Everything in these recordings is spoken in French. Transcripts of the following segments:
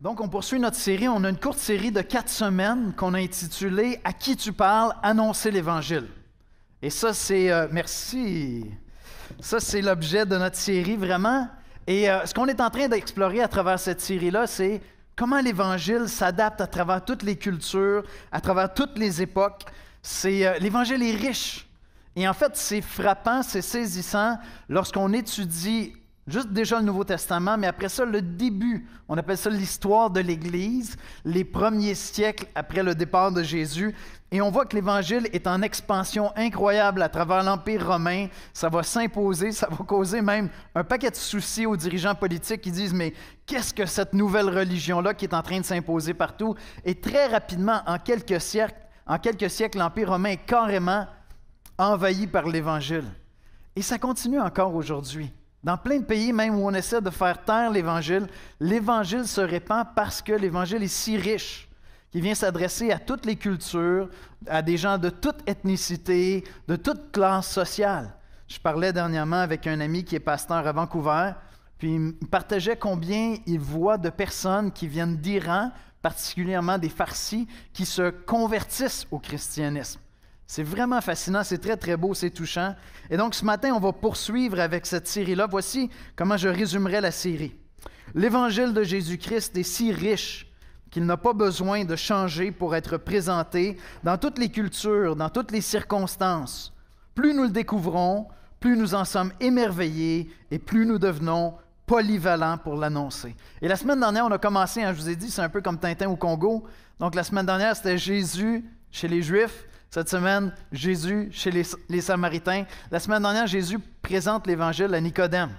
Donc, on poursuit notre série. On a une courte série de 4 semaines qu'on a intitulée « À qui tu parles? Annoncer l'Évangile ». Et ça, c'est... merci! Ça, c'est l'objet de notre série, vraiment. Et ce qu'on est en train d'explorer à travers cette série-là, c'est comment l'Évangile s'adapte à travers toutes les cultures, à travers toutes les époques. L'Évangile est riche. Et en fait, c'est frappant, c'est saisissant lorsqu'on étudie juste déjà le Nouveau Testament, mais après ça, le début, on appelle ça l'histoire de l'Église, les premiers siècles après le départ de Jésus. Et on voit que l'Évangile est en expansion incroyable à travers l'Empire romain. Ça va s'imposer, ça va causer même un paquet de soucis aux dirigeants politiques qui disent « Mais qu'est-ce que cette nouvelle religion-là qui est en train de s'imposer partout? » Et très rapidement, en quelques siècles, l'Empire romain est carrément envahi par l'Évangile. Et ça continue encore aujourd'hui. Dans plein de pays, même où on essaie de faire taire l'Évangile se répand parce que l'Évangile est si riche qu'il vient s'adresser à toutes les cultures, à des gens de toute ethnicité, de toute classe sociale. Je parlais dernièrement avec un ami qui est pasteur à Vancouver, puis il me partageait combien il voit de personnes qui viennent d'Iran, particulièrement des Farsis, qui se convertissent au christianisme. C'est vraiment fascinant, c'est très, très beau, c'est touchant. Et donc, ce matin, on va poursuivre avec cette série-là. Voici comment je résumerai la série. L'Évangile de Jésus-Christ est si riche qu'il n'a pas besoin de changer pour être présenté dans toutes les cultures, dans toutes les circonstances. Plus nous le découvrons, plus nous en sommes émerveillés et plus nous devenons polyvalents pour l'annoncer. Et la semaine dernière, on a commencé, je vous ai dit, c'est un peu comme Tintin au Congo. Donc, la semaine dernière, c'était Jésus chez les Juifs. Cette semaine, Jésus chez les Samaritains. La semaine dernière, Jésus présente l'Évangile à Nicodème.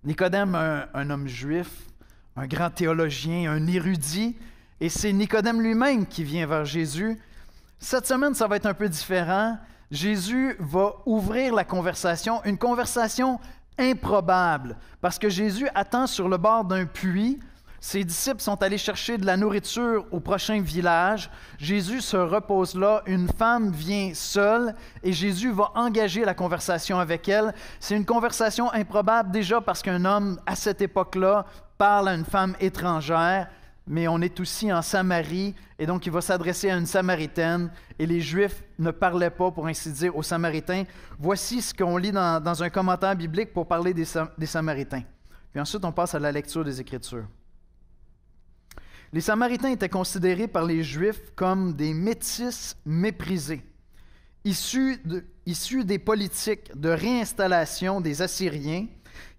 Nicodème, un homme juif, un grand théologien, un érudit, et c'est Nicodème lui-même qui vient vers Jésus. Cette semaine, ça va être un peu différent. Jésus va ouvrir la conversation, une conversation improbable, parce que Jésus attend sur le bord d'un puits. Ses disciples sont allés chercher de la nourriture au prochain village. Jésus se repose là. Une femme vient seule et Jésus va engager la conversation avec elle. C'est une conversation improbable déjà parce qu'un homme, à cette époque-là, parle à une femme étrangère, mais on est aussi en Samarie et donc il va s'adresser à une Samaritaine et les Juifs ne parlaient pas, pour ainsi dire, aux Samaritains. Voici ce qu'on lit dans un commentaire biblique pour parler des Samaritains. Puis ensuite, on passe à la lecture des Écritures. Les Samaritains étaient considérés par les Juifs comme des métis méprisés, issus des politiques de réinstallation des Assyriens,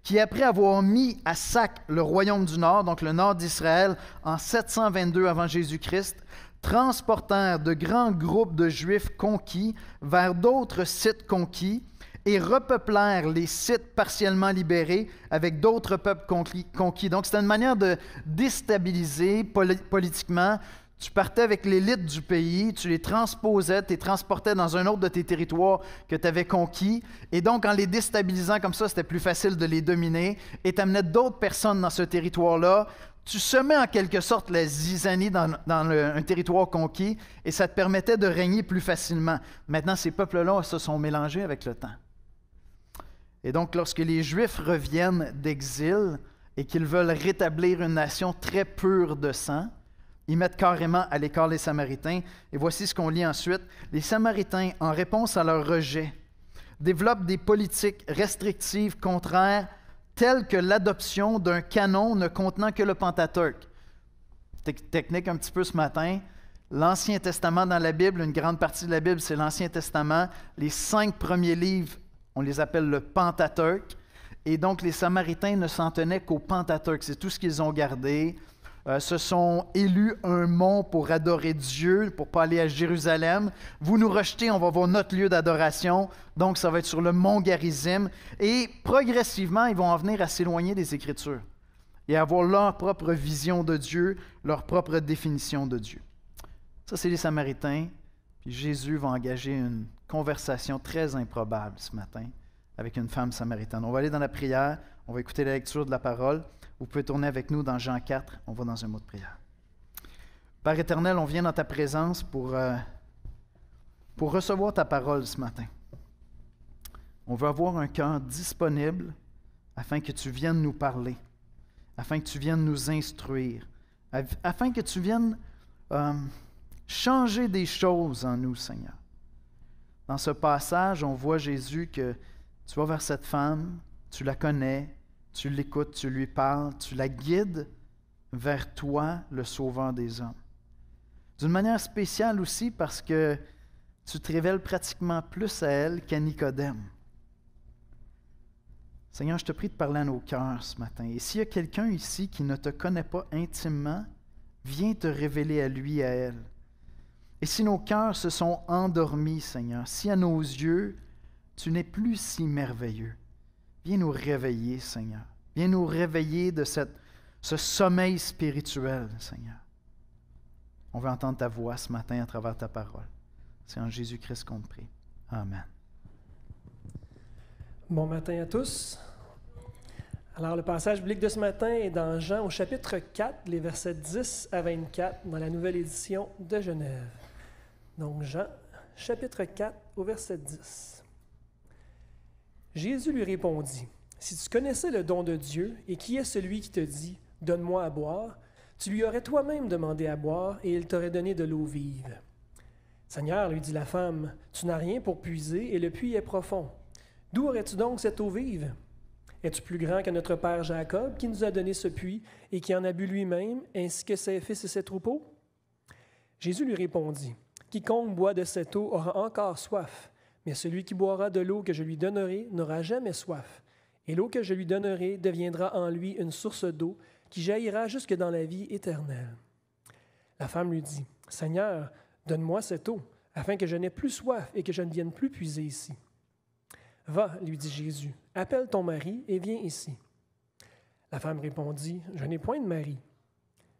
qui, après avoir mis à sac le royaume du Nord, donc le nord d'Israël, en 722 avant Jésus-Christ, transportèrent de grands groupes de Juifs conquis vers d'autres sites conquis, et repeuplèrent les sites partiellement libérés avec d'autres peuples conquis. Donc, c'était une manière de déstabiliser politiquement. Tu partais avec l'élite du pays, tu les transposais, tu les transportais dans un autre de tes territoires que tu avais conquis. Et donc, en les déstabilisant comme ça, c'était plus facile de les dominer. Et tu amenais d'autres personnes dans ce territoire-là. Tu semais en quelque sorte la zizanie dans un territoire conquis et ça te permettait de régner plus facilement. Maintenant, ces peuples-là se sont mélangés avec le temps. Et donc, lorsque les Juifs reviennent d'exil et qu'ils veulent rétablir une nation très pure de sang, ils mettent carrément à l'écart les Samaritains. Et voici ce qu'on lit ensuite. Les Samaritains, en réponse à leur rejet, développent des politiques restrictives contraires telles que l'adoption d'un canon ne contenant que le Pentateuque. Technique un petit peu ce matin. L'Ancien Testament dans la Bible, une grande partie de la Bible, c'est l'Ancien Testament. Les 5 premiers livres, on les appelle le Pentateuque. Et donc, les Samaritains ne s'en tenaient qu'au Pentateuque. C'est tout ce qu'ils ont gardé. Se sont élus un mont pour adorer Dieu, pour ne pas aller à Jérusalem. Vous nous rejetez, on va voir notre lieu d'adoration. Donc, ça va être sur le mont Garizim. Et progressivement, ils vont en venir à s'éloigner des Écritures et avoir leur propre vision de Dieu, leur propre définition de Dieu. Ça, c'est les Samaritains. Puis Jésus va engager une conversation très improbable ce matin avec une femme samaritaine. On va aller dans la prière, on va écouter la lecture de la parole. Vous pouvez tourner avec nous dans Jean 4, on va dans un mot de prière. Père éternel, on vient dans ta présence pour recevoir ta parole ce matin. On veut avoir un cœur disponible afin que tu viennes nous parler, afin que tu viennes nous instruire, afin que tu viennes changer des choses en nous, Seigneur. Dans ce passage, on voit Jésus que tu vas vers cette femme, tu la connais, tu l'écoutes, tu lui parles, tu la guides vers toi, le Sauveur des hommes. D'une manière spéciale aussi parce que tu te révèles pratiquement plus à elle qu'à Nicodème. Seigneur, je te prie de parler à nos cœurs ce matin. Et s'il y a quelqu'un ici qui ne te connaît pas intimement, viens te révéler à lui et à elle. Et si nos cœurs se sont endormis, Seigneur, si à nos yeux, tu n'es plus si merveilleux, viens nous réveiller, Seigneur. Viens nous réveiller de ce sommeil spirituel, Seigneur. On veut entendre ta voix ce matin à travers ta parole. C'est en Jésus-Christ qu'on te prie. Amen. Bon matin à tous. Alors, le passage biblique de ce matin est dans Jean au chapitre 4, les versets 10 à 24, dans la nouvelle édition de Genève. Donc, Jean, chapitre 4, au verset 10. Jésus lui répondit, « Si tu connaissais le don de Dieu, et qui est celui qui te dit, « Donne-moi à boire », tu lui aurais toi-même demandé à boire, et il t'aurait donné de l'eau vive. » « Seigneur, lui dit la femme, tu n'as rien pour puiser, et le puits est profond. D'où aurais-tu donc cette eau vive? Es-tu plus grand que notre père Jacob, qui nous a donné ce puits, et qui en a bu lui-même, ainsi que ses fils et ses troupeaux? » Jésus lui répondit, « Quiconque boit de cette eau aura encore soif, mais celui qui boira de l'eau que je lui donnerai n'aura jamais soif. Et l'eau que je lui donnerai deviendra en lui une source d'eau qui jaillira jusque dans la vie éternelle. » La femme lui dit, « Seigneur, donne-moi cette eau, afin que je n'aie plus soif et que je ne vienne plus puiser ici. » « Va, lui dit Jésus, appelle ton mari et viens ici. » La femme répondit, « Je n'ai point de mari. »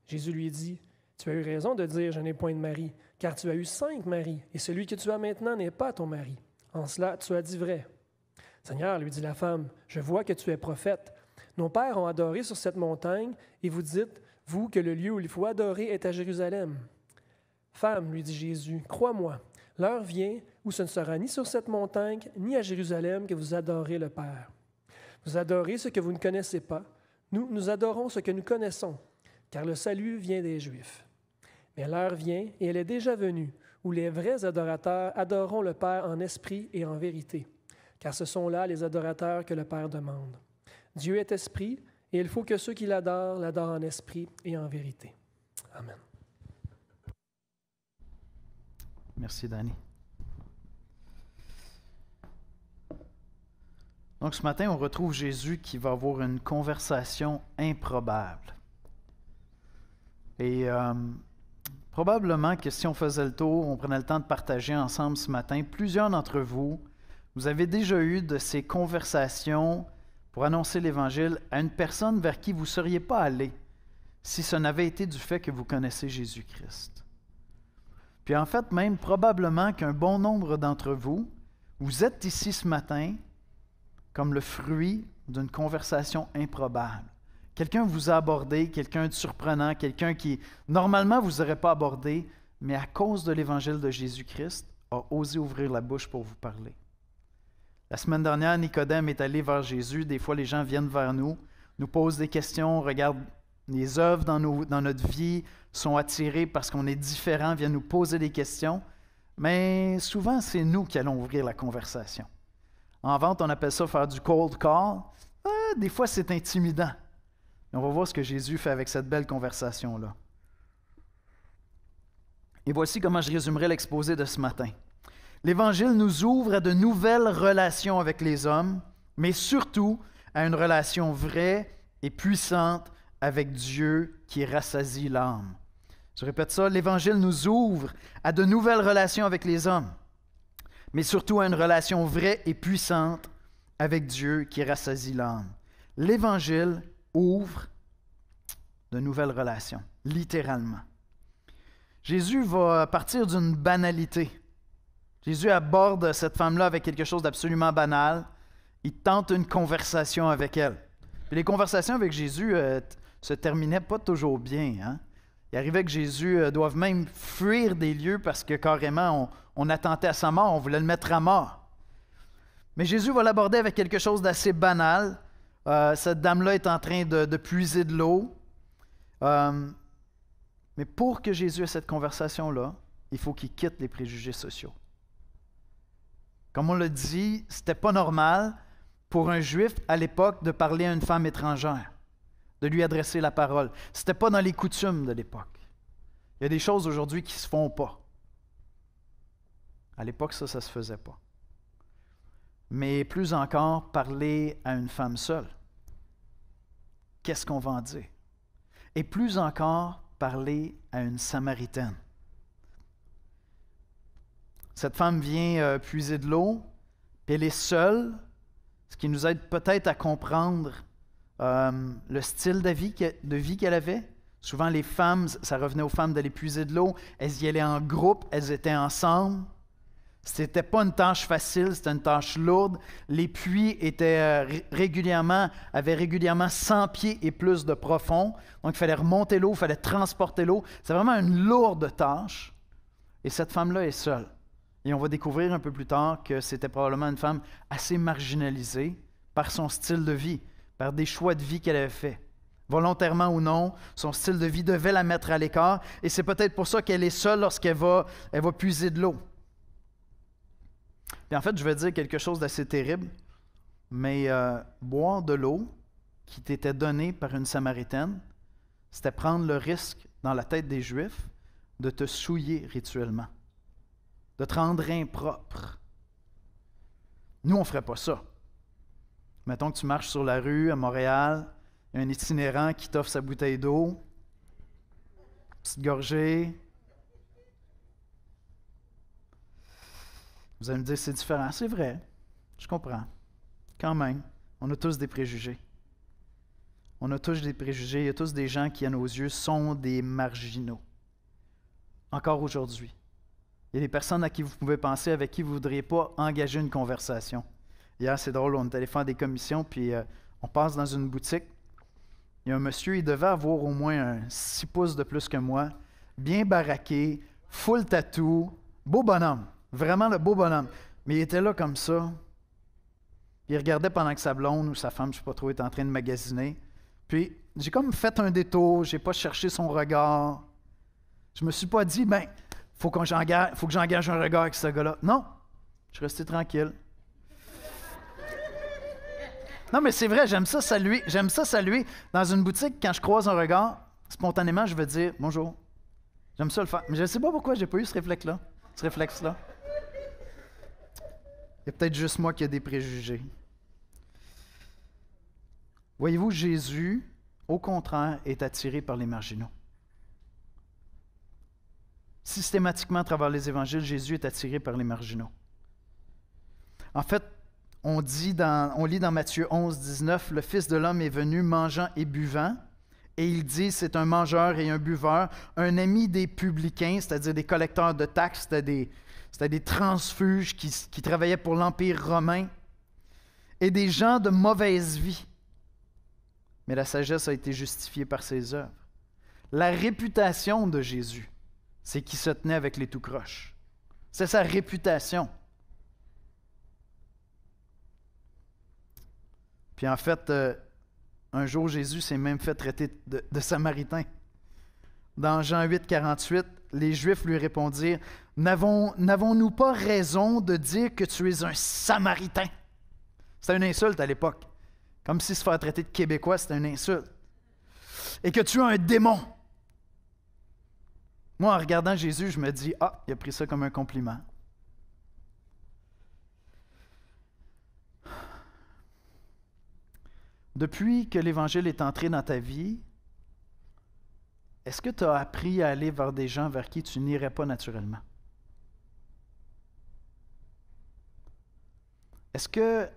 Jésus lui dit, « Tu as eu raison de dire, je n'ai point de mari, car tu as eu 5 maris, et celui que tu as maintenant n'est pas ton mari. En cela, tu as dit vrai. » « Seigneur, lui dit la femme, je vois que tu es prophète. Nos pères ont adoré sur cette montagne, et vous dites, vous, que le lieu où il faut adorer est à Jérusalem. » « Femme, lui dit Jésus, crois-moi, l'heure vient où ce ne sera ni sur cette montagne, ni à Jérusalem que vous adorez le Père. Vous adorez ce que vous ne connaissez pas. Nous adorons ce que nous connaissons, car le salut vient des Juifs. Mais l'heure vient, et elle est déjà venue, où les vrais adorateurs adoreront le Père en esprit et en vérité, car ce sont là les adorateurs que le Père demande. Dieu est esprit, et il faut que ceux qui l'adorent en esprit et en vérité. Amen. Merci, Danny. Donc, ce matin, on retrouve Jésus qui va avoir une conversation improbable. Et probablement que si on faisait le tour, on prenait le temps de partager ensemble ce matin, plusieurs d'entre vous, vous avez déjà eu de ces conversations pour annoncer l'Évangile à une personne vers qui vous ne seriez pas allé si ce n'avait été du fait que vous connaissez Jésus-Christ. Puis en fait, même probablement qu'un bon nombre d'entre vous, vous êtes ici ce matin comme le fruit d'une conversation improbable. Quelqu'un vous a abordé, quelqu'un de surprenant, quelqu'un qui, normalement, vous n'aurait pas abordé, mais à cause de l'Évangile de Jésus-Christ, a osé ouvrir la bouche pour vous parler. La semaine dernière, Nicodème est allé vers Jésus. Des fois, les gens viennent vers nous posent des questions, regardent les œuvres dans notre vie, sont attirés parce qu'on est différent, viennent nous poser des questions. Mais souvent, c'est nous qui allons ouvrir la conversation. En vente, on appelle ça faire du cold call. Des fois, c'est intimidant. Mais on va voir ce que Jésus fait avec cette belle conversation-là. Et voici comment je résumerai l'exposé de ce matin. L'Évangile nous ouvre à de nouvelles relations avec les hommes, mais surtout à une relation vraie et puissante avec Dieu qui rassasie l'âme. Je répète ça, l'Évangile nous ouvre à de nouvelles relations avec les hommes, mais surtout à une relation vraie et puissante avec Dieu qui rassasie l'âme. L'Évangile ouvre de nouvelles relations, littéralement. Jésus va partir d'une banalité. Jésus aborde cette femme-là avec quelque chose d'absolument banal. Il tente une conversation avec elle. Puis les conversations avec Jésus se terminaient pas toujours bien. Hein? Il arrivait que Jésus doive même fuir des lieux parce que carrément on attendait à sa mort, on voulait le mettre à mort. Mais Jésus va l'aborder avec quelque chose d'assez banal. Cette dame-là est en train de puiser de l'eau. Mais pour que Jésus ait cette conversation-là, il faut qu'il quitte les préjugés sociaux. Comme on l'a dit, ce n'était pas normal pour un Juif à l'époque de parler à une femme étrangère, de lui adresser la parole. Ce n'était pas dans les coutumes de l'époque. Il y a des choses aujourd'hui qui ne se font pas. À l'époque, ça ne se faisait pas. Mais plus encore, parler à une femme seule. Qu'est-ce qu'on va en dire? Et plus encore, parler à une Samaritaine. Cette femme vient puiser de l'eau, puis elle est seule, ce qui nous aide peut-être à comprendre le style de vie qu'elle avait. Souvent, les femmes, ça revenait aux femmes d'aller puiser de l'eau, elles y allaient en groupe, elles étaient ensemble. Ce n'était pas une tâche facile, c'était une tâche lourde. Les puits avaient régulièrement 100 pieds et plus de profond. Donc, il fallait remonter l'eau, il fallait transporter l'eau. C'est vraiment une lourde tâche. Et cette femme-là est seule. Et on va découvrir un peu plus tard que c'était probablement une femme assez marginalisée par son style de vie, par des choix de vie qu'elle avait faits. Volontairement ou non, son style de vie devait la mettre à l'écart. Et c'est peut-être pour ça qu'elle est seule lorsqu'elle va puiser de l'eau. Puis en fait, je vais dire quelque chose d'assez terrible, mais boire de l'eau qui t'était donnée par une Samaritaine, c'était prendre le risque, dans la tête des Juifs, de te souiller rituellement, de te rendre impropre. Nous, on ne ferait pas ça. Mettons que tu marches sur la rue à Montréal, il y a un itinérant qui t'offre sa bouteille d'eau, petite gorgée. Vous allez me dire, c'est différent. C'est vrai, je comprends. Quand même, on a tous des préjugés. On a tous des préjugés. Il y a tous des gens qui, à nos yeux, sont des marginaux. Encore aujourd'hui. Il y a des personnes à qui vous pouvez penser, avec qui vous ne voudriez pas engager une conversation. Hier, c'est drôle, on est allé faire des commissions, puis on passe dans une boutique. Il y a un monsieur, il devait avoir au moins un 6 pouces de plus que moi, bien baraqué, full tatou, beau bonhomme. Vraiment le beau bonhomme. Mais il était là comme ça. Il regardait pendant que sa blonde ou sa femme, je ne sais pas trop, était en train de magasiner. Puis, j'ai comme fait un détour, je n'ai pas cherché son regard. Je ne me suis pas dit, faut que j'engage un regard avec ce gars-là. Non, je suis resté tranquille. Non, mais c'est vrai, j'aime ça saluer. J'aime ça saluer. Dans une boutique, quand je croise un regard, spontanément, je vais dire « Bonjour ». J'aime ça le faire. Mais je ne sais pas pourquoi je n'ai pas eu ce réflexe-là. Il y a peut-être juste moi qui ai des préjugés. Voyez-vous, Jésus, au contraire, est attiré par les marginaux. Systématiquement, à travers les évangiles, Jésus est attiré par les marginaux. En fait, on lit dans Matthieu 11, 19, « Le Fils de l'homme est venu mangeant et buvant. » Et il dit, c'est un mangeur et un buveur, un ami des publicains, c'est-à-dire des collecteurs de taxes, c'était des transfuges qui travaillaient pour l'Empire romain, et des gens de mauvaise vie. Mais la sagesse a été justifiée par ses œuvres. La réputation de Jésus, c'est qu'il se tenait avec les tout-croches. C'est sa réputation. Puis en fait, un jour, Jésus s'est même fait traiter de Samaritain. Dans Jean 8, 48, les Juifs lui répondirent, « N'avons-nous pas raison de dire que tu es un Samaritain? » C'était une insulte à l'époque. Comme si se faire traiter de Québécois, c'était une insulte. « Et que tu as un démon. » Moi, en regardant Jésus, je me dis, « Ah, il a pris ça comme un compliment. » Depuis que l'Évangile est entré dans ta vie, est-ce que tu as appris à aller vers des gens vers qui tu n'irais pas naturellement? Est-ce que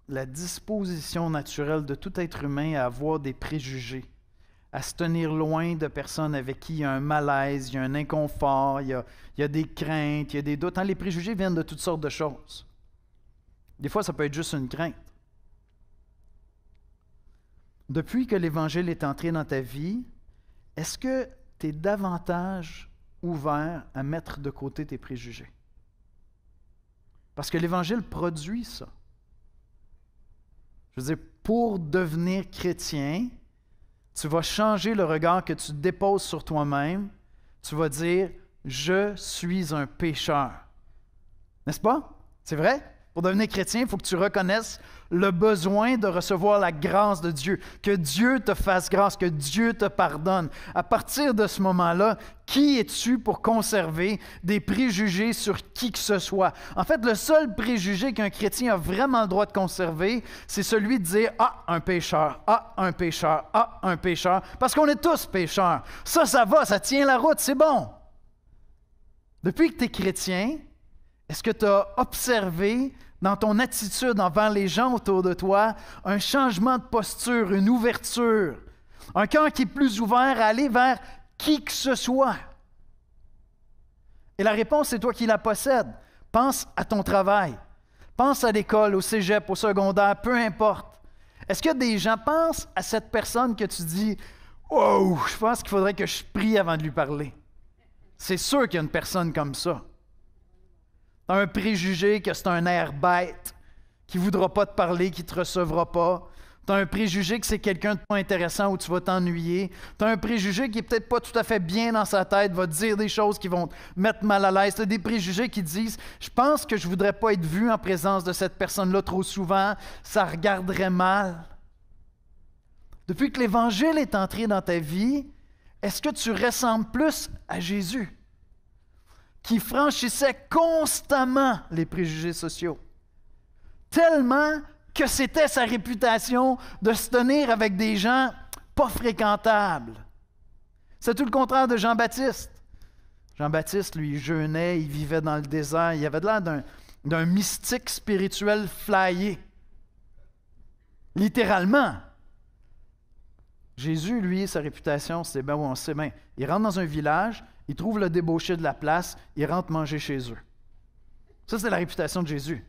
la disposition naturelle de tout être humain à avoir des préjugés, à se tenir loin de personnes avec qui il y a un malaise, il y a un inconfort, il y a des craintes, il y a des doutes. Les préjugés viennent de toutes sortes de choses. Des fois, ça peut être juste une crainte. Depuis que l'Évangile est entré dans ta vie, est-ce que tu es davantage ouvert à mettre de côté tes préjugés? Parce que l'Évangile produit ça. Je veux dire, pour devenir chrétien, Tu vas changer le regard que tu déposes sur toi-même. Tu vas dire, je suis un pécheur. N'est-ce pas? C'est vrai? Pour devenir chrétien, il faut que tu reconnaisses le besoin de recevoir la grâce de Dieu, que Dieu te fasse grâce, que Dieu te pardonne. À partir de ce moment-là, qui es-tu pour conserver des préjugés sur qui que ce soit? En fait, le seul préjugé qu'un chrétien a vraiment le droit de conserver, c'est celui de dire « Ah, un pécheur, ah, un pécheur, ah, un pécheur », parce qu'on est tous pécheurs. Ça va, ça tient la route, c'est bon. Depuis que tu es chrétien, est-ce que tu as observé dans ton attitude envers les gens autour de toi un changement de posture, une ouverture, un cœur qui est plus ouvert à aller vers qui que ce soit? Et la réponse, c'est toi qui la possèdes. Pense à ton travail. Pense à l'école, au cégep, au secondaire, peu importe. Est-ce que des gens pensent à cette personne que tu dis « Wow, je pense qu'il faudrait que je prie avant de lui parler. » C'est sûr qu'il y a une personne comme ça. Tu as un préjugé que c'est un air bête, qui ne voudra pas te parler, qui ne te recevra pas. Tu as un préjugé que c'est quelqu'un de pas intéressant où tu vas t'ennuyer. Tu as un préjugé qui n'est peut-être pas tout à fait bien dans sa tête, va te dire des choses qui vont te mettre mal à l'aise. Tu as des préjugés qui disent « Je pense que je ne voudrais pas être vu en présence de cette personne-là trop souvent, ça regarderait mal. » Depuis que l'Évangile est entré dans ta vie, est-ce que tu ressembles plus à Jésus, qui franchissait constamment les préjugés sociaux, tellement que c'était sa réputation de se tenir avec des gens pas fréquentables? C'est tout le contraire de Jean-Baptiste. Jean-Baptiste, lui, il jeûnait, il vivait dans le désert, il avait l'air d'un mystique spirituel flyé. Littéralement. Jésus, lui, sa réputation, c'est ben oui, on sait bien. Il rentre dans un village, il trouve le débauché de la place, il rentre manger chez eux. Ça, c'est la réputation de Jésus.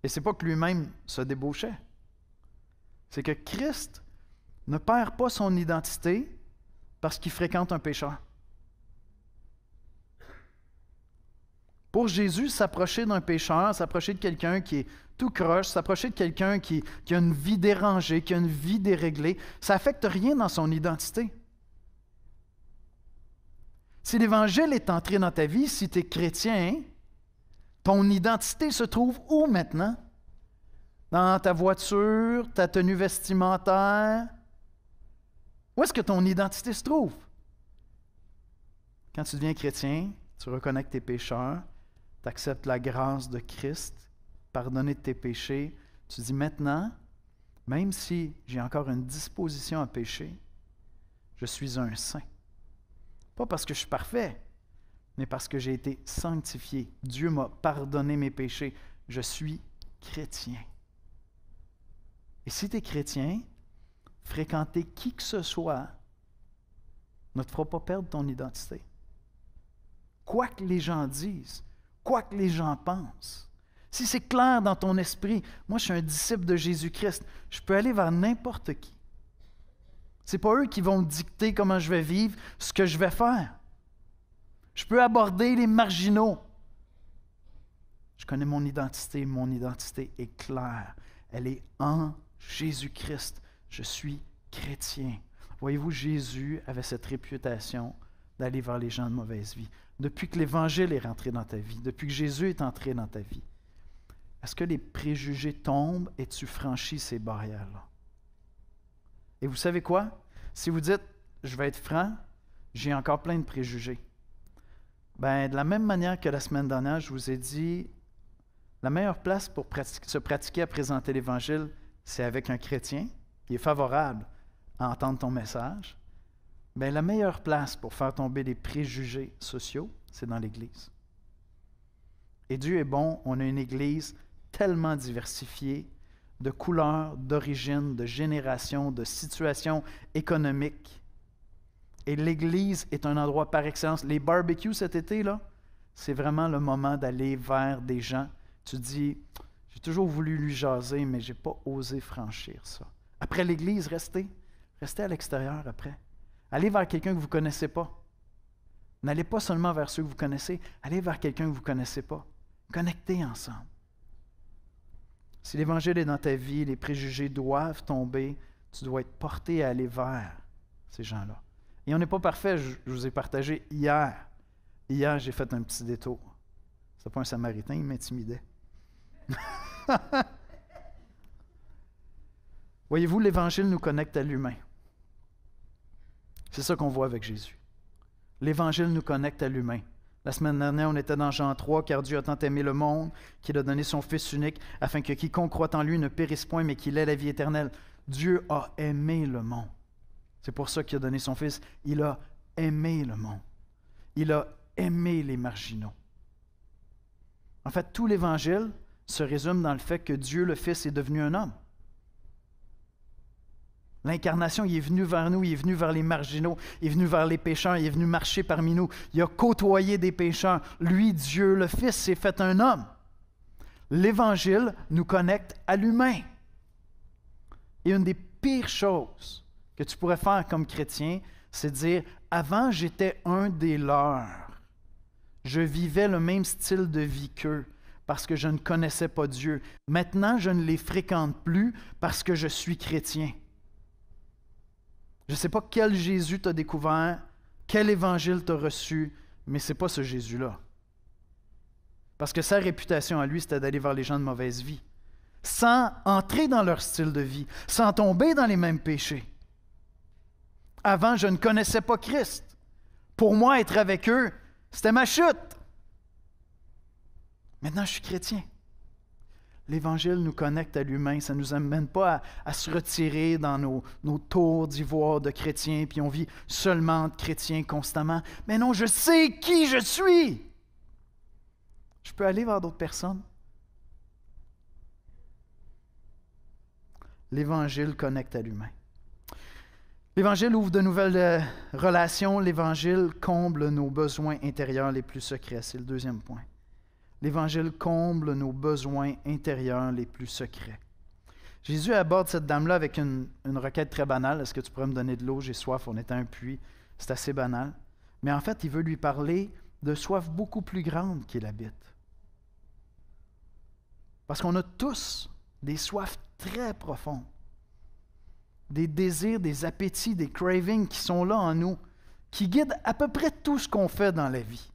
Et c'est pas que lui-même se débauchait. C'est que Christ ne perd pas son identité parce qu'il fréquente un pécheur. Pour Jésus, s'approcher d'un pécheur, s'approcher de quelqu'un qui est tout croche, s'approcher de quelqu'un qui a une vie dérangée, qui a une vie déréglée, ça n'affecte rien dans son identité. Si l'Évangile est entré dans ta vie, si tu es chrétien, ton identité se trouve où maintenant? Dans ta voiture, ta tenue vestimentaire? Où est-ce que ton identité se trouve? Quand tu deviens chrétien, tu reconnais que tu es pécheur, tu acceptes la grâce de Christ, pardonné de tes péchés, tu dis maintenant, même si j'ai encore une disposition à pécher, je suis un saint. Pas parce que je suis parfait, mais parce que j'ai été sanctifié. Dieu m'a pardonné mes péchés. Je suis chrétien. Et si tu es chrétien, fréquenter qui que ce soit ne te fera pas perdre ton identité. Quoi que les gens disent, quoi que les gens pensent, si c'est clair dans ton esprit, moi je suis un disciple de Jésus-Christ, je peux aller vers n'importe qui. Ce n'est pas eux qui vont me dicter comment je vais vivre, ce que je vais faire. Je peux aborder les marginaux. Je connais mon identité est claire. Elle est en Jésus-Christ. Je suis chrétien. Voyez-vous, Jésus avait cette réputation d'aller vers les gens de mauvaise vie. Depuis que l'Évangile est rentré dans ta vie, depuis que Jésus est entré dans ta vie, est-ce que les préjugés tombent et tu franchis ces barrières-là? Et vous savez quoi? Si vous dites, je vais être franc, j'ai encore plein de préjugés. Ben, de la même manière que la semaine dernière, je vous ai dit, la meilleure place pour se pratiquer à présenter l'Évangile, c'est avec un chrétien qui est favorable à entendre ton message. Ben, la meilleure place pour faire tomber les préjugés sociaux, c'est dans l'Église. Et Dieu est bon, on a une Église tellement diversifiée, de couleurs, d'origine, de génération, de situation économique. Et l'Église est un endroit par excellence. Les barbecues cet été, là, c'est vraiment le moment d'aller vers des gens. Tu dis, j'ai toujours voulu lui jaser, mais je n'ai pas osé franchir ça. Après l'Église, restez à l'extérieur après. Allez vers quelqu'un que vous ne connaissez pas. N'allez pas seulement vers ceux que vous connaissez, allez vers quelqu'un que vous ne connaissez pas. Connectez ensemble. Si l'Évangile est dans ta vie, les préjugés doivent tomber, Tu dois être porté à aller vers ces gens-là. Et on n'est pas parfait, je vous ai partagé hier. Hier, j'ai fait un petit détour. C'était pas un Samaritain, il m'intimidait. Voyez-vous, l'Évangile nous connecte à l'humain. C'est ça qu'on voit avec Jésus. L'Évangile nous connecte à l'humain. La semaine dernière, on était dans Jean 3, « Car Dieu a tant aimé le monde qu'il a donné son Fils unique, afin que quiconque croit en lui ne périsse point, mais qu'il ait la vie éternelle. » Dieu a aimé le monde. C'est pour ça qu'il a donné son Fils. Il a aimé le monde. Il a aimé les marginaux. En fait, tout l'Évangile se résume dans le fait que Dieu, le Fils, est devenu un homme. L'incarnation, il est venu vers nous, il est venu vers les marginaux, il est venu vers les pécheurs, il est venu marcher parmi nous. Il a côtoyé des pécheurs. Lui, Dieu, le Fils, s'est fait un homme. L'Évangile nous connecte à l'humain. Et une des pires choses que tu pourrais faire comme chrétien, c'est de dire « Avant, j'étais un des leurs. Je vivais le même style de vie qu'eux parce que je ne connaissais pas Dieu. Maintenant, je ne les fréquente plus parce que je suis chrétien. » Je ne sais pas quel Jésus t'as découvert, quel évangile t'as reçu, mais ce n'est pas ce Jésus-là. Parce que sa réputation à lui, c'était d'aller vers les gens de mauvaise vie, sans entrer dans leur style de vie, sans tomber dans les mêmes péchés. Avant, je ne connaissais pas Christ. Pour moi, être avec eux, c'était ma chute. Maintenant, je suis chrétien. L'Évangile nous connecte à l'humain. Ça ne nous amène pas à se retirer dans nos tours d'ivoire de chrétiens, puis on vit seulement de chrétiens constamment. Mais non, je sais qui je suis. Je peux aller vers d'autres personnes. L'Évangile connecte à l'humain. L'Évangile ouvre de nouvelles relations. L'Évangile comble nos besoins intérieurs les plus secrets. C'est le deuxième point. L'Évangile comble nos besoins intérieurs les plus secrets. Jésus aborde cette dame-là avec une requête très banale. Est-ce que tu pourrais me donner de l'eau? J'ai soif. On est à un puits. C'est assez banal. Mais en fait, il veut lui parler de soif beaucoup plus grande qu'il habite. Parce qu'on a tous des soifs très profondes. Des désirs, des appétits, des cravings qui sont là en nous, qui guident à peu près tout ce qu'on fait dans la vie.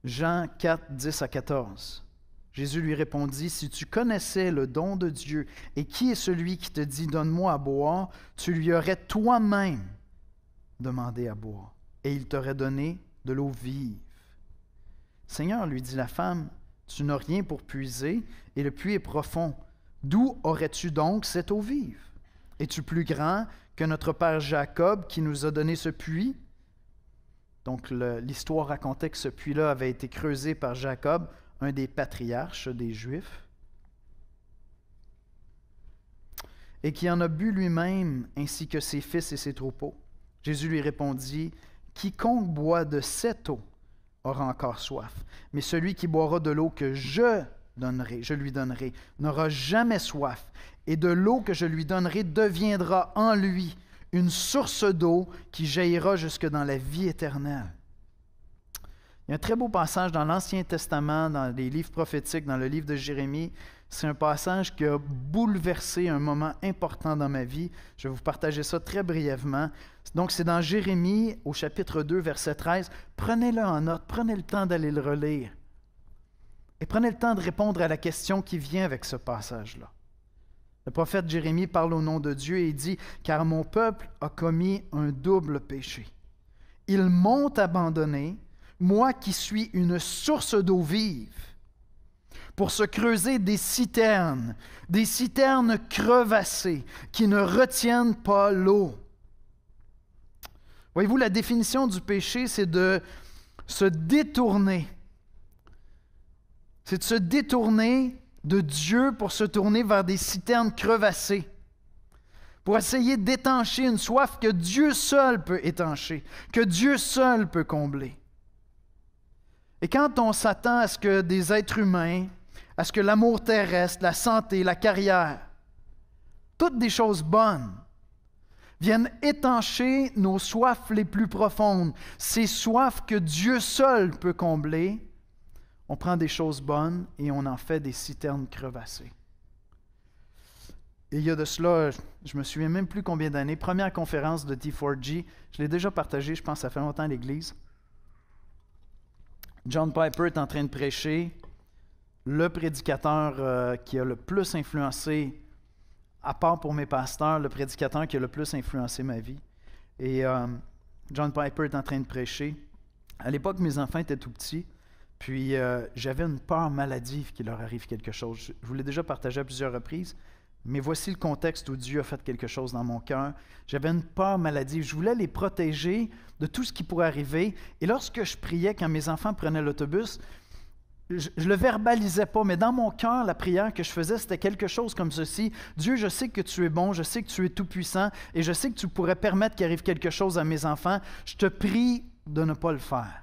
Jean 4, 10 à 14. Jésus lui répondit, « Si tu connaissais le don de Dieu et qui est celui qui te dit, donne-moi à boire, tu lui aurais toi-même demandé à boire, et il t'aurait donné de l'eau vive. » Seigneur, lui dit la femme, tu n'as rien pour puiser, et le puits est profond. D'où aurais-tu donc cette eau vive? Es-tu plus grand que notre père Jacob qui nous a donné ce puits? Donc, l'histoire racontait que ce puits-là avait été creusé par Jacob, un des patriarches des Juifs, et qui en a bu lui-même, ainsi que ses fils et ses troupeaux. Jésus lui répondit, « Quiconque boit de cette eau aura encore soif, mais celui qui boira de l'eau que je lui donnerai, n'aura jamais soif, et de l'eau que je lui donnerai deviendra en lui une source d'eau qui jaillira jusque dans la vie éternelle. » Il y a un très beau passage dans l'Ancien Testament, dans les livres prophétiques, dans le livre de Jérémie. C'est un passage qui a bouleversé un moment important dans ma vie. Je vais vous partager ça très brièvement. Donc, c'est dans Jérémie, au chapitre 2, verset 13. Prenez-le en note, prenez le temps d'aller le relire. Et prenez le temps de répondre à la question qui vient avec ce passage-là. Le prophète Jérémie parle au nom de Dieu et dit « Car mon peuple a commis un double péché. Ils m'ont abandonné, moi qui suis une source d'eau vive, pour se creuser des citernes crevassées qui ne retiennent pas l'eau. » Voyez-vous, la définition du péché, c'est de se détourner. C'est de se détourner de Dieu pour se tourner vers des citernes crevassées, pour essayer d'étancher une soif que Dieu seul peut étancher, que Dieu seul peut combler. Et quand on s'attend à ce que des êtres humains, à ce que l'amour terrestre, la santé, la carrière, toutes des choses bonnes, viennent étancher nos soifs les plus profondes, ces soifs que Dieu seul peut combler, on prend des choses bonnes et on en fait des citernes crevassées. Et il y a de cela, je me souviens même plus combien d'années, première conférence de T4G, je l'ai déjà partagé, je pense que ça fait longtemps à l'Église. John Piper est en train de prêcher, le prédicateur qui a le plus influencé, à part pour mes pasteurs, le prédicateur qui a le plus influencé ma vie. Et John Piper est en train de prêcher. À l'époque, mes enfants étaient tout petits, puis j'avais une peur maladive qu'il leur arrive quelque chose. Je vous l'ai déjà partagé à plusieurs reprises, mais voici le contexte où Dieu a fait quelque chose dans mon cœur. J'avais une peur maladive. Je voulais les protéger de tout ce qui pourrait arriver. Et lorsque je priais, quand mes enfants prenaient l'autobus, je ne le verbalisais pas, mais dans mon cœur, la prière que je faisais, c'était quelque chose comme ceci. Dieu, je sais que tu es bon, je sais que tu es tout-puissant, et je sais que tu pourrais permettre qu'il arrive quelque chose à mes enfants. Je te prie de ne pas le faire.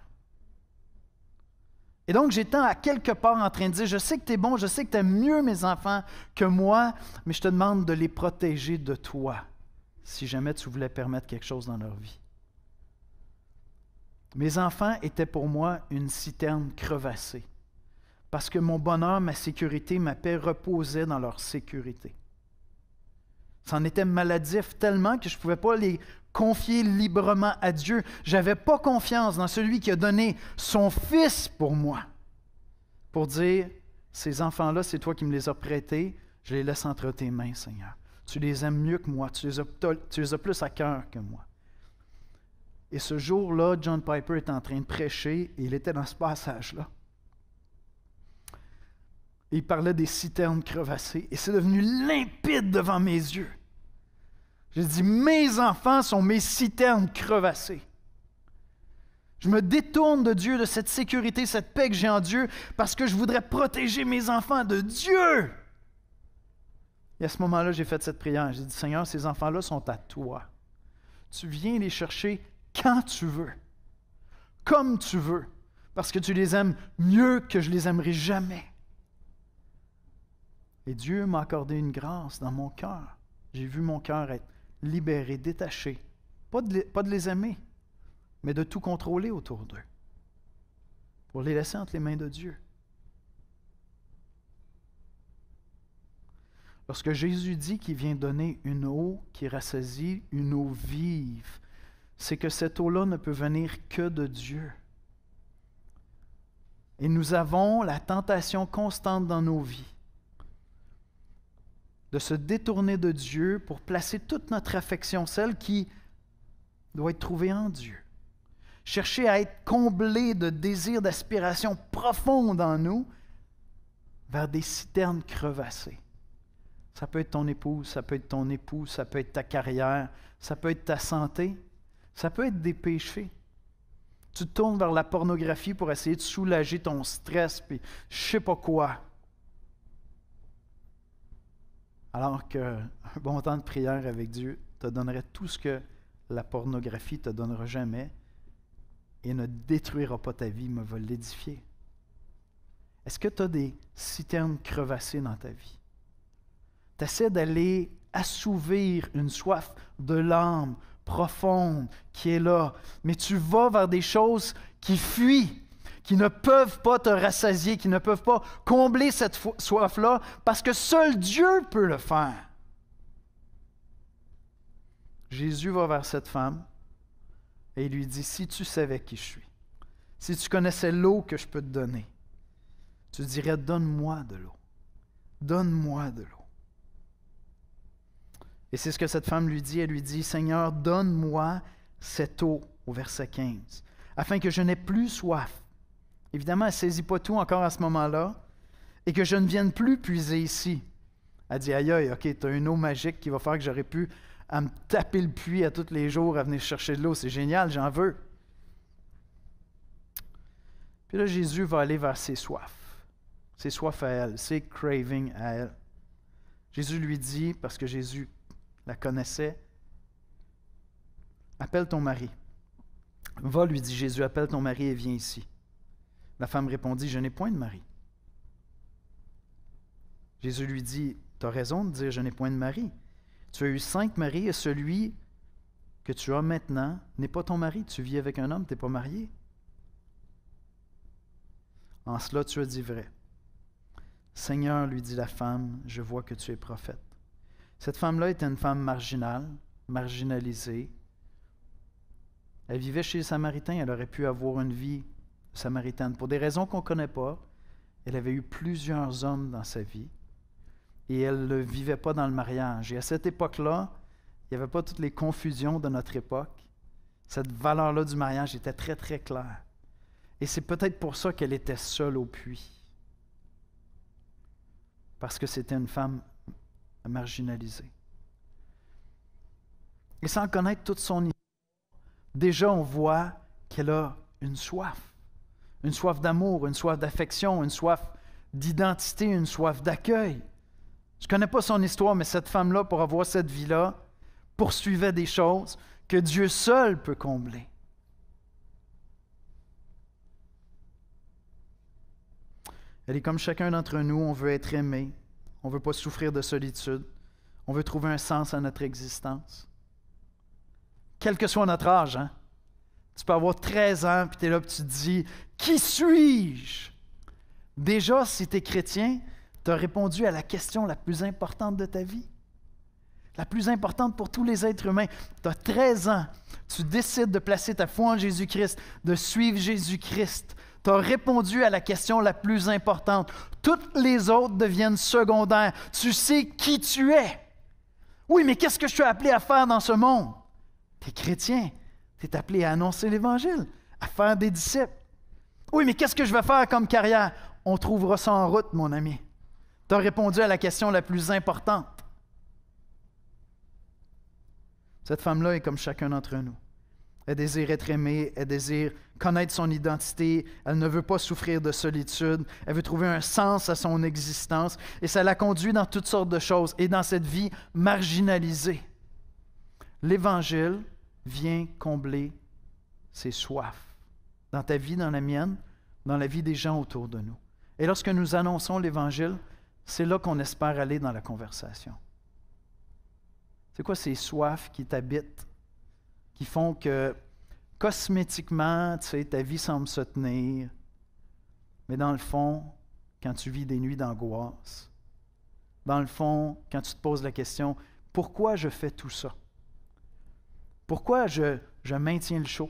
Et donc, j'étais à quelque part en train de dire, je sais que tu es bon, je sais que tu aimes mieux mes enfants que moi, mais je te demande de les protéger de toi, si jamais tu voulais permettre quelque chose dans leur vie. Mes enfants étaient pour moi une citerne crevassée, parce que mon bonheur, ma sécurité, ma paix reposaient dans leur sécurité. C'en était maladif tellement que je ne pouvais pas les confier librement à Dieu. Je n'avais pas confiance dans celui qui a donné son Fils pour moi, pour dire, ces enfants-là, c'est toi qui me les as prêtés, je les laisse entre tes mains, Seigneur. Tu les aimes mieux que moi, tu les as plus à cœur que moi. Et ce jour-là, John Piper était en train de prêcher, et il était dans ce passage-là. Et il parlait des citernes crevassées, et c'est devenu limpide devant mes yeux. J'ai dit, mes enfants sont mes citernes crevassées. Je me détourne de Dieu, de cette sécurité, cette paix que j'ai en Dieu, parce que je voudrais protéger mes enfants de Dieu. Et à ce moment-là, j'ai fait cette prière. J'ai dit, Seigneur, ces enfants-là sont à toi. Tu viens les chercher quand tu veux, comme tu veux, parce que tu les aimes mieux que je les aimerai jamais. Et Dieu m'a accordé une grâce dans mon cœur. J'ai vu mon cœur être libéré, détaché. Pas de les aimer, mais de tout contrôler autour d'eux, pour les laisser entre les mains de Dieu. Lorsque Jésus dit qu'il vient donner une eau qui rassasie, une eau vive, c'est que cette eau-là ne peut venir que de Dieu. Et nous avons la tentation constante dans nos vies de se détourner de Dieu pour placer toute notre affection, celle qui doit être trouvée en Dieu. Chercher à être comblé de désirs, d'aspirations profondes en nous vers des citernes crevassées. Ça peut être ton épouse, ça peut être ton époux, ça peut être ta carrière, ça peut être ta santé, ça peut être des péchés. Tu te tournes vers la pornographie pour essayer de soulager ton stress, puis je ne sais pas quoi. Alors qu'un bon temps de prière avec Dieu te donnerait tout ce que la pornographie ne te donnera jamais et ne détruira pas ta vie, mais va l'édifier. Est-ce que tu as des citernes crevassées dans ta vie? Tu essaies d'aller assouvir une soif de l'âme profonde qui est là, mais tu vas vers des choses qui fuient, qui ne peuvent pas te rassasier, qui ne peuvent pas combler cette soif-là, parce que seul Dieu peut le faire. Jésus va vers cette femme et il lui dit, si tu savais qui je suis, si tu connaissais l'eau que je peux te donner, tu dirais, donne-moi de l'eau. Donne-moi de l'eau. Et c'est ce que cette femme lui dit. Elle lui dit, Seigneur, donne-moi cette eau, au verset 15, afin que je n'ai plus soif. Évidemment, elle ne saisit pas tout encore à ce moment-là, et que je ne vienne plus puiser ici. Elle dit, aïe, aïe, OK, tu as une eau magique qui va faire que j'aurais pu à me taper le puits à tous les jours à venir chercher de l'eau. C'est génial, j'en veux. Puis là, Jésus va aller vers ses soifs à elle, ses cravings à elle. Jésus lui dit, parce que Jésus la connaissait, appelle ton mari. Va, lui dit Jésus, appelle ton mari et viens ici. La femme répondit, je n'ai point de mari. Jésus lui dit, tu as raison de dire, je n'ai point de mari. Tu as eu 5 maris et celui que tu as maintenant n'est pas ton mari. Tu vis avec un homme, tu n'es pas marié. En cela, tu as dit vrai. Seigneur, lui dit la femme, je vois que tu es prophète. Cette femme-là était une femme marginale, marginalisée. Elle vivait chez les Samaritains, elle aurait pu avoir une vie samaritaine. Pour des raisons qu'on ne connaît pas, elle avait eu plusieurs hommes dans sa vie et elle ne vivait pas dans le mariage. Et à cette époque-là, il n'y avait pas toutes les confusions de notre époque. Cette valeur-là du mariage était très, très claire. Et c'est peut-être pour ça qu'elle était seule au puits. Parce que c'était une femme marginalisée. Et sans connaître toute son histoire, déjà on voit qu'elle a une soif d'amour, une soif d'affection, une soif d'identité, une soif d'accueil. Je ne connais pas son histoire, mais cette femme-là, pour avoir cette vie-là, poursuivait des choses que Dieu seul peut combler. Elle est comme chacun d'entre nous, on veut être aimé, on ne veut pas souffrir de solitude, on veut trouver un sens à notre existence. Quel que soit notre âge, hein? Tu peux avoir 13 ans, puis tu es là, puis tu te dis « Qui suis-je? » Déjà, si tu es chrétien, tu as répondu à la question la plus importante de ta vie. La plus importante pour tous les êtres humains. Tu as 13 ans, tu décides de placer ta foi en Jésus-Christ, de suivre Jésus-Christ. Tu as répondu à la question la plus importante. Toutes les autres deviennent secondaires. Tu sais qui tu es. Oui, mais qu'est-ce que je suis appelé à faire dans ce monde? Tu es chrétien. Tu es appelé à annoncer l'Évangile, à faire des disciples. Oui, mais qu'est-ce que je vais faire comme carrière? On trouvera ça en route, mon ami. Tu as répondu à la question la plus importante. Cette femme-là est comme chacun d'entre nous. Elle désire être aimée, elle désire connaître son identité, elle ne veut pas souffrir de solitude, elle veut trouver un sens à son existence et ça la conduit dans toutes sortes de choses et dans cette vie marginalisée. L'Évangile vient combler ses soifs dans ta vie, dans la mienne, dans la vie des gens autour de nous. Et lorsque nous annonçons l'Évangile, c'est là qu'on espère aller dans la conversation. C'est quoi ces soifs qui t'habitent, qui font que cosmétiquement, tu sais, ta vie semble se tenir, mais dans le fond, quand tu vis des nuits d'angoisse, dans le fond, quand tu te poses la question, pourquoi je fais tout ça? Pourquoi je maintiens le show?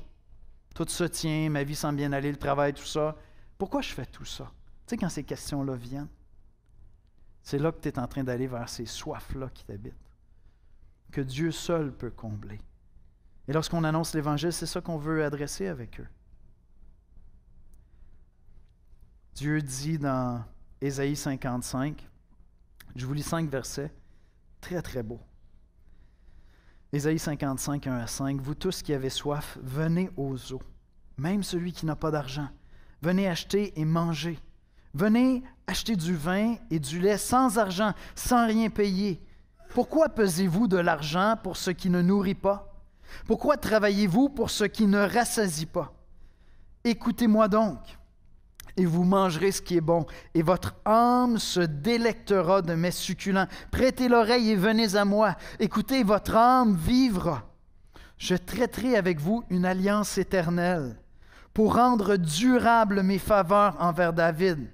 Tout se tient, ma vie semble bien aller, le travail, tout ça. Pourquoi je fais tout ça? Tu sais, quand ces questions-là viennent, c'est là que tu es en train d'aller vers ces soifs-là qui t'habitent, que Dieu seul peut combler. Et lorsqu'on annonce l'Évangile, c'est ça qu'on veut adresser avec eux. Dieu dit dans Ésaïe 55, je vous lis 5 versets, très très beaux. Ésaïe 55, 1 à 5, « Vous tous qui avez soif, venez aux eaux, même celui qui n'a pas d'argent. Venez acheter et manger. Venez acheter du vin et du lait sans argent, sans rien payer. Pourquoi pesez-vous de l'argent pour ce qui ne nourrit pas? Pourquoi travaillez-vous pour ce qui ne rassasie pas? Écoutez-moi donc, et vous mangerez ce qui est bon, et votre âme se délectera de mes succulents. Prêtez l'oreille et venez à moi. Écoutez, votre âme vivra. Je traiterai avec vous une alliance éternelle pour rendre durables mes faveurs envers David.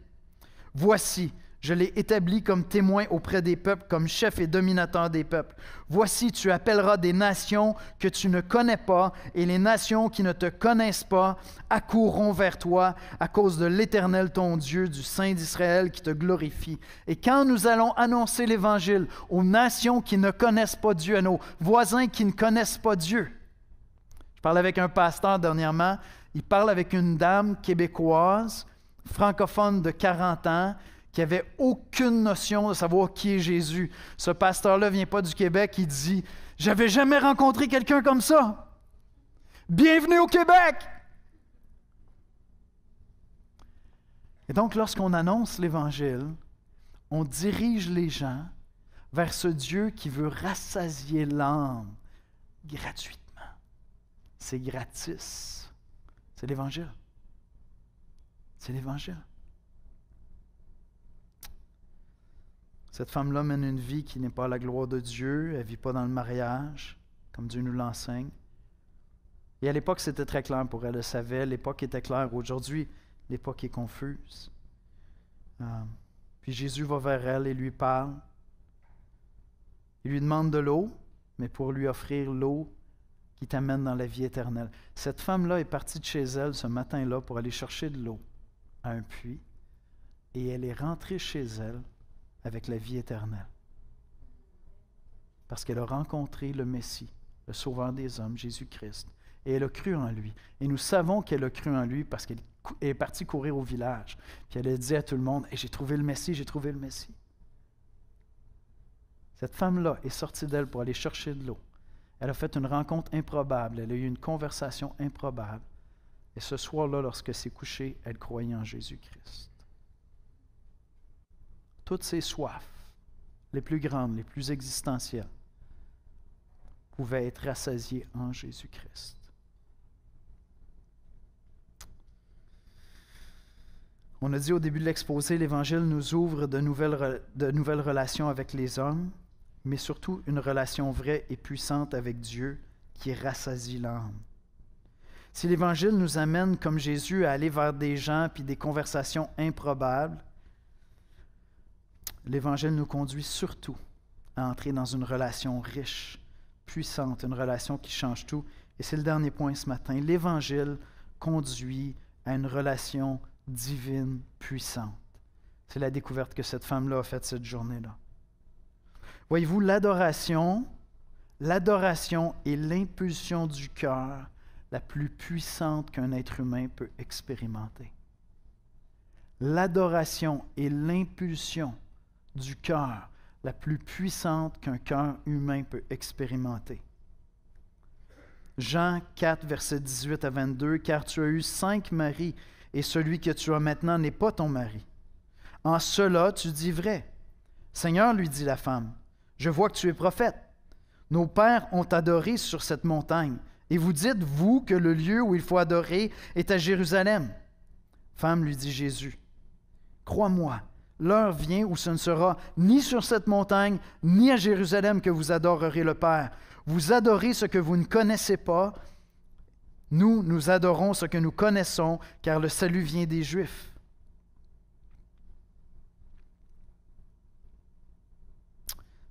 Voici, je l'ai établi comme témoin auprès des peuples, comme chef et dominateur des peuples. Voici, tu appelleras des nations que tu ne connais pas, et les nations qui ne te connaissent pas accourront vers toi à cause de l'Éternel ton Dieu, du Saint d'Israël qui te glorifie. Et quand nous allons annoncer l'Évangile aux nations qui ne connaissent pas Dieu, à nos voisins qui ne connaissent pas Dieu. Je parlais avec un pasteur dernièrement, il parle avec une dame québécoise, francophone de 40 ans, qui n'avait aucune notion de savoir qui est Jésus. Ce pasteur-là ne vient pas du Québec, il dit « J'avais jamais rencontré quelqu'un comme ça. Bienvenue au Québec! » Et donc, lorsqu'on annonce l'Évangile, on dirige les gens vers ce Dieu qui veut rassasier l'âme gratuitement. C'est gratis. C'est l'Évangile. C'est l'Évangile. Cette femme-là mène une vie qui n'est pas à la gloire de Dieu. Elle ne vit pas dans le mariage, comme Dieu nous l'enseigne. Et à l'époque, c'était très clair pour elle. Elle savait, l'époque était claire. Aujourd'hui, l'époque est confuse. Puis Jésus va vers elle et lui parle. Il lui demande de l'eau, mais pour lui offrir l'eau qui t'amène dans la vie éternelle. Cette femme-là est partie de chez elle ce matin-là pour aller chercher de l'eau à un puits, et elle est rentrée chez elle avec la vie éternelle. Parce qu'elle a rencontré le Messie, le Sauveur des hommes, Jésus-Christ, et elle a cru en lui. Et nous savons qu'elle a cru en lui parce qu'elle est partie courir au village. Puis elle a dit à tout le monde, hey, « J'ai trouvé le Messie, j'ai trouvé le Messie. » Cette femme-là est sortie d'elle pour aller chercher de l'eau. Elle a fait une rencontre improbable, elle a eu une conversation improbable. Et ce soir-là, lorsque s'est couchée, elle croyait en Jésus-Christ. Toutes ses soifs, les plus grandes, les plus existentielles, pouvaient être rassasiées en Jésus-Christ. On a dit au début de l'exposé, l'Évangile nous ouvre de nouvelles relations avec les hommes, mais surtout une relation vraie et puissante avec Dieu qui rassasie l'âme. Si l'Évangile nous amène, comme Jésus, à aller vers des gens puis des conversations improbables, l'Évangile nous conduit surtout à entrer dans une relation riche, puissante, une relation qui change tout. Et c'est le dernier point ce matin. L'Évangile conduit à une relation divine, puissante. C'est la découverte que cette femme-là a faite cette journée-là. Voyez-vous, l'adoration est l'impulsion du cœur la plus puissante qu'un être humain peut expérimenter. L'adoration est l'impulsion du cœur la plus puissante qu'un cœur humain peut expérimenter. Jean 4, versets 18 à 22, « Car tu as eu 5 maris, et celui que tu as maintenant n'est pas ton mari. En cela, tu dis vrai. Seigneur, lui dit la femme, je vois que tu es prophète. Nos pères ont adoré sur cette montagne, et vous dites, vous, que le lieu où il faut adorer est à Jérusalem. Femme, lui dit Jésus, crois-moi, l'heure vient où ce ne sera ni sur cette montagne, ni à Jérusalem que vous adorerez le Père. Vous adorez ce que vous ne connaissez pas. Nous adorons ce que nous connaissons, car le salut vient des Juifs.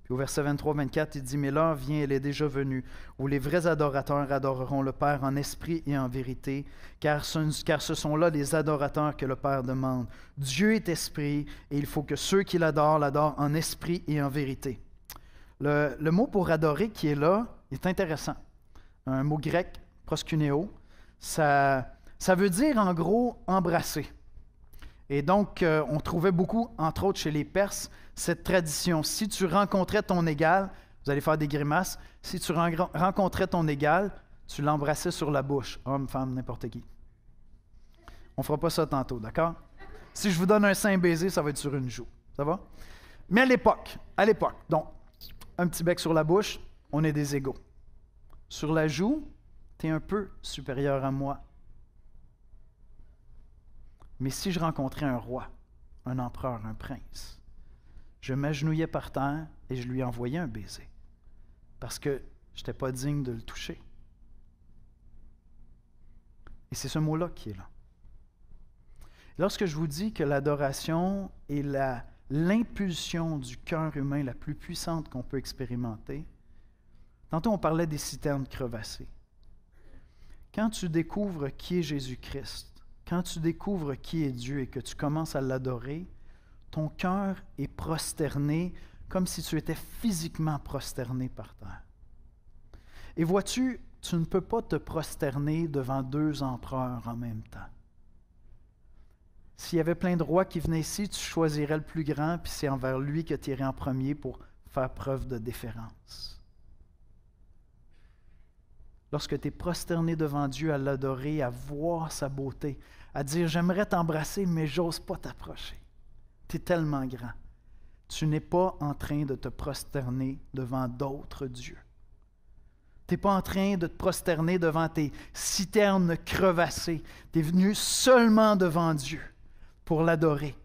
Puis au verset 23-24, il dit, « Mais l'heure vient, elle est déjà venue, où les vrais adorateurs adoreront le Père en esprit et en vérité, car ce sont là les adorateurs que le Père demande. Dieu est esprit, et il faut que ceux qui l'adorent en esprit et en vérité. » Le mot pour adorer qui est là est intéressant. Un mot grec, proskuneo, ça veut dire en gros embrasser. Et donc, on trouvait beaucoup, entre autres chez les Perses, cette tradition. Si tu rencontrais ton égal, vous allez faire des grimaces, si tu rencontrais ton égal, tu l'embrassais sur la bouche, homme, femme, n'importe qui. On ne fera pas ça tantôt, d'accord? Si je vous donne un saint baiser, ça va être sur une joue. Ça va? Mais à l'époque, donc, un petit bec sur la bouche, on est des égaux. Sur la joue, tu es un peu supérieur à moi. Mais si je rencontrais un roi, un empereur, un prince, je m'agenouillais par terre et je lui envoyais un baiser parce que je n'étais pas digne de le toucher. Et c'est ce mot-là qui est là. Lorsque je vous dis que l'adoration est l'impulsion du cœur humain la plus puissante qu'on peut expérimenter, tantôt on parlait des citernes crevassées. Quand tu découvres qui est Jésus-Christ, quand tu découvres qui est Dieu et que tu commences à l'adorer, ton cœur est prosterné comme si tu étais physiquement prosterné par terre. Et vois-tu, tu ne peux pas te prosterner devant 2 empereurs en même temps. S'il y avait plein de rois qui venaient ici, tu choisirais le plus grand, puis c'est envers lui que tu irais en premier pour faire preuve de déférence. Lorsque tu es prosterné devant Dieu à l'adorer, à voir sa beauté, à dire « J'aimerais t'embrasser, mais j'ose pas t'approcher. Tu es tellement grand. » Tu n'es pas en train de te prosterner devant d'autres dieux. Tu n'es pas en train de te prosterner devant tes citernes crevassées. Tu es venu seulement devant Dieu pour l'adorer.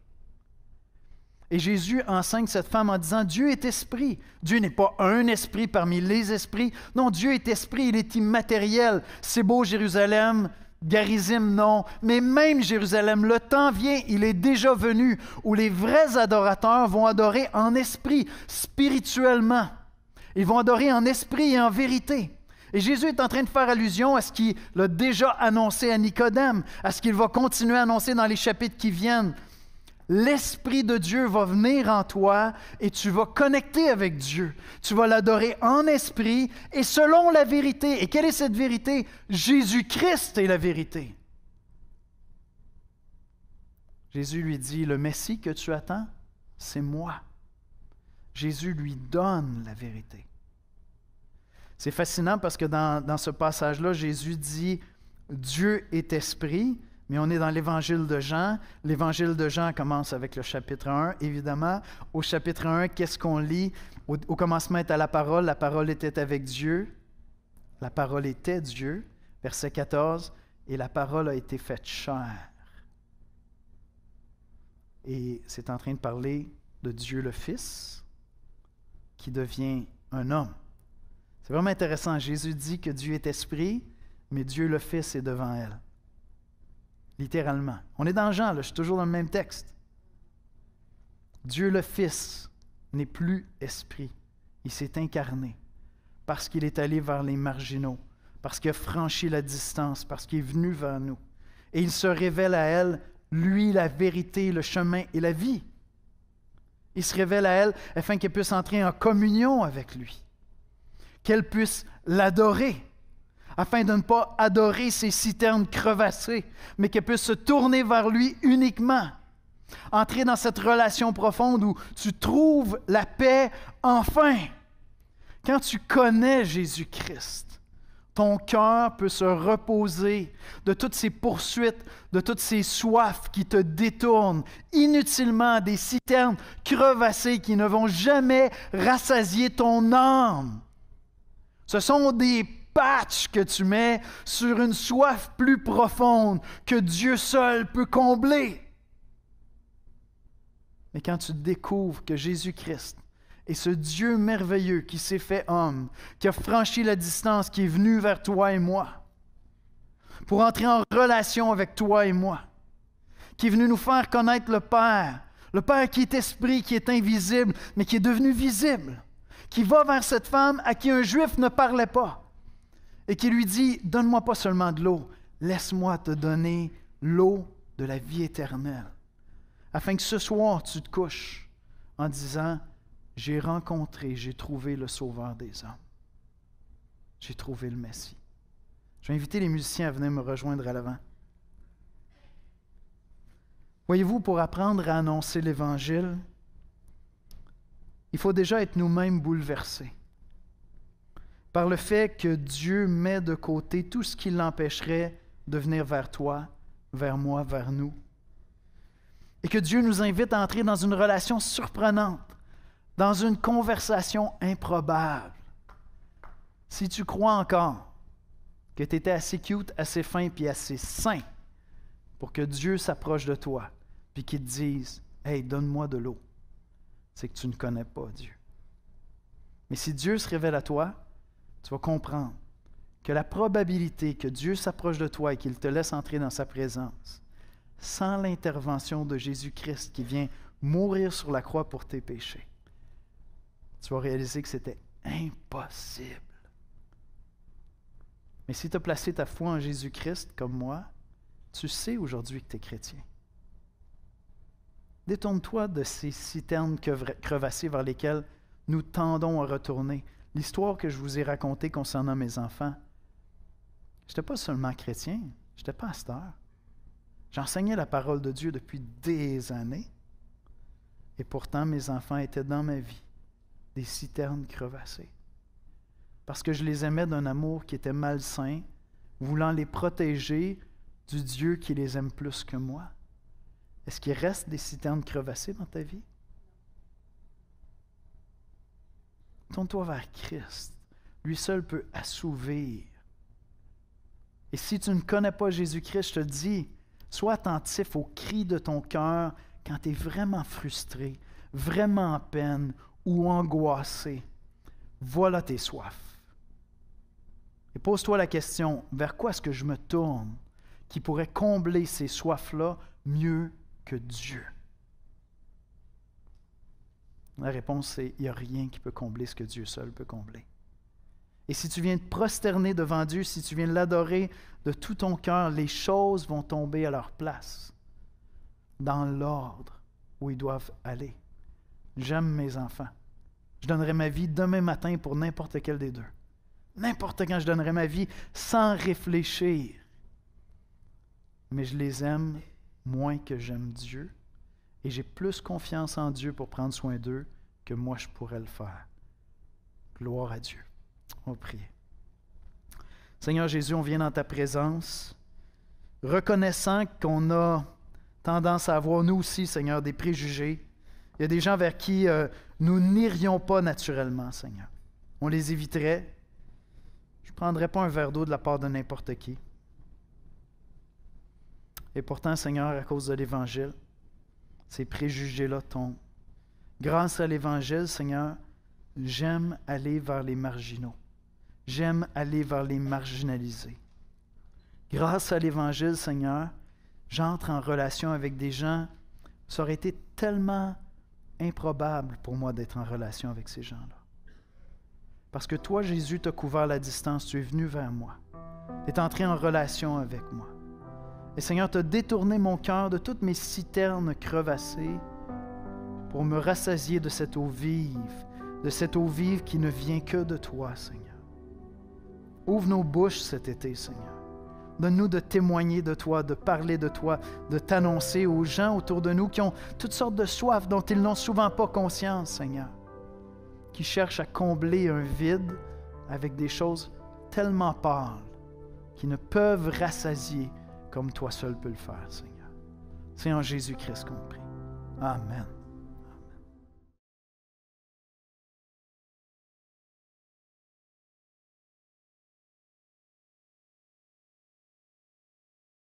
Et Jésus enseigne cette femme en disant, Dieu est esprit. Dieu n'est pas un esprit parmi les esprits. Non, Dieu est esprit, il est immatériel. C'est beau Jérusalem, Garizim, non. Mais même Jérusalem, le temps vient, il est déjà venu, où les vrais adorateurs vont adorer en esprit, spirituellement. Ils vont adorer en esprit et en vérité. Et Jésus est en train de faire allusion à ce qu'il a déjà annoncé à Nicodème, à ce qu'il va continuer à annoncer dans les chapitres qui viennent. L'Esprit de Dieu va venir en toi et tu vas connecter avec Dieu. Tu vas l'adorer en esprit et selon la vérité. Et quelle est cette vérité? Jésus-Christ est la vérité. Jésus lui dit, le Messie que tu attends, c'est moi. Jésus lui donne la vérité. C'est fascinant parce que dans ce passage-là, Jésus dit, Dieu est esprit, mais on est dans l'Évangile de Jean. L'Évangile de Jean commence avec le chapitre 1, évidemment. Au chapitre 1, qu'est-ce qu'on lit? Au commencement était la parole était avec Dieu, la parole était Dieu. Verset 14, et la parole a été faite chair. Et c'est en train de parler de Dieu le Fils, qui devient un homme. C'est vraiment intéressant. Jésus dit que Dieu est esprit, mais Dieu le Fils est devant elle. Littéralement. On est dans Jean, là, je suis toujours dans le même texte. Dieu le Fils n'est plus esprit. Il s'est incarné parce qu'il est allé vers les marginaux, parce qu'il a franchi la distance, parce qu'il est venu vers nous. Et il se révèle à elle, lui, la vérité, le chemin et la vie. Il se révèle à elle afin qu'elle puisse entrer en communion avec lui, qu'elle puisse l'adorer, afin de ne pas adorer ses citernes crevassées, mais qu'elle puisse se tourner vers lui uniquement. Entrer dans cette relation profonde où tu trouves la paix enfin. Quand tu connais Jésus-Christ, ton cœur peut se reposer de toutes ces poursuites, de toutes ces soifs qui te détournent inutilement, des citernes crevassées qui ne vont jamais rassasier ton âme. Ce sont des patch que tu mets sur une soif plus profonde que Dieu seul peut combler. Mais quand tu découvres que Jésus-Christ est ce Dieu merveilleux qui s'est fait homme, qui a franchi la distance, qui est venu vers toi et moi, pour entrer en relation avec toi et moi, qui est venu nous faire connaître le Père qui est esprit, qui est invisible, mais qui est devenu visible, qui va vers cette femme à qui un Juif ne parlait pas, et qui lui dit, donne-moi pas seulement de l'eau, laisse-moi te donner l'eau de la vie éternelle, afin que ce soir tu te couches en disant, j'ai rencontré, j'ai trouvé le Sauveur des hommes. J'ai trouvé le Messie. Je vais inviter les musiciens à venir me rejoindre à l'avant. Voyez-vous, pour apprendre à annoncer l'Évangile, il faut déjà être nous-mêmes bouleversés par le fait que Dieu met de côté tout ce qui l'empêcherait de venir vers toi, vers moi, vers nous. Et que Dieu nous invite à entrer dans une relation surprenante, dans une conversation improbable. Si tu crois encore que tu étais assez cute, assez fin puis assez sain pour que Dieu s'approche de toi puis qu'il te dise « Hey, donne-moi de l'eau », c'est que tu ne connais pas Dieu. Mais si Dieu se révèle à toi, tu vas comprendre que la probabilité que Dieu s'approche de toi et qu'il te laisse entrer dans sa présence, sans l'intervention de Jésus-Christ qui vient mourir sur la croix pour tes péchés, tu vas réaliser que c'était impossible. Mais si tu as placé ta foi en Jésus-Christ comme moi, tu sais aujourd'hui que tu es chrétien. Détourne-toi de ces citernes crevassées vers lesquelles nous tendons à retourner. L'histoire que je vous ai racontée concernant mes enfants, je n'étais pas seulement chrétien, je n'étais pasteur. J'enseignais la parole de Dieu depuis des années. Et pourtant, mes enfants étaient dans ma vie des citernes crevassées. Parce que je les aimais d'un amour qui était malsain, voulant les protéger du Dieu qui les aime plus que moi. Est-ce qu'il reste des citernes crevassées dans ta vie? Tourne-toi vers Christ. Lui seul peut assouvir. Et si tu ne connais pas Jésus-Christ, je te dis, sois attentif aux cris de ton cœur quand tu es vraiment frustré, vraiment en peine ou angoissé. Voilà tes soifs. Et pose-toi la question, vers quoi est-ce que je me tourne qui pourrait combler ces soifs-là mieux que Dieu? La réponse, c'est il n'y a rien qui peut combler ce que Dieu seul peut combler. Et si tu viens te prosterner devant Dieu, si tu viens l'adorer de tout ton cœur, les choses vont tomber à leur place, dans l'ordre où ils doivent aller. J'aime mes enfants. Je donnerai ma vie demain matin pour n'importe quel des deux. N'importe quand je donnerai ma vie sans réfléchir. Mais je les aime moins que j'aime Dieu. Et j'ai plus confiance en Dieu pour prendre soin d'eux que moi je pourrais le faire. Gloire à Dieu. On va prier. Seigneur Jésus, on vient dans ta présence, reconnaissant qu'on a tendance à avoir, nous aussi, Seigneur, des préjugés. Il y a des gens vers qui nous n'irions pas naturellement, Seigneur. On les éviterait. Je ne prendrais pas un verre d'eau de la part de n'importe qui. Et pourtant, Seigneur, à cause de l'Évangile, ces préjugés-là tombent. Grâce à l'Évangile, Seigneur, j'aime aller vers les marginaux. J'aime aller vers les marginalisés. Grâce à l'Évangile, Seigneur, j'entre en relation avec des gens. Ça aurait été tellement improbable pour moi d'être en relation avec ces gens-là. Parce que toi, Jésus, t'as couvert la distance. Tu es venu vers moi. Tu es entré en relation avec moi. Et Seigneur, tu as détourné mon cœur de toutes mes citernes crevassées pour me rassasier de cette eau vive qui ne vient que de toi, Seigneur. Ouvre nos bouches cet été, Seigneur. Donne-nous de témoigner de toi, de parler de toi, de t'annoncer aux gens autour de nous qui ont toutes sortes de soif dont ils n'ont souvent pas conscience, Seigneur, qui cherchent à combler un vide avec des choses tellement pâles qui ne peuvent rassasier comme toi seul peux le faire, Seigneur. C'est en Jésus-Christ qu'on prie. Amen.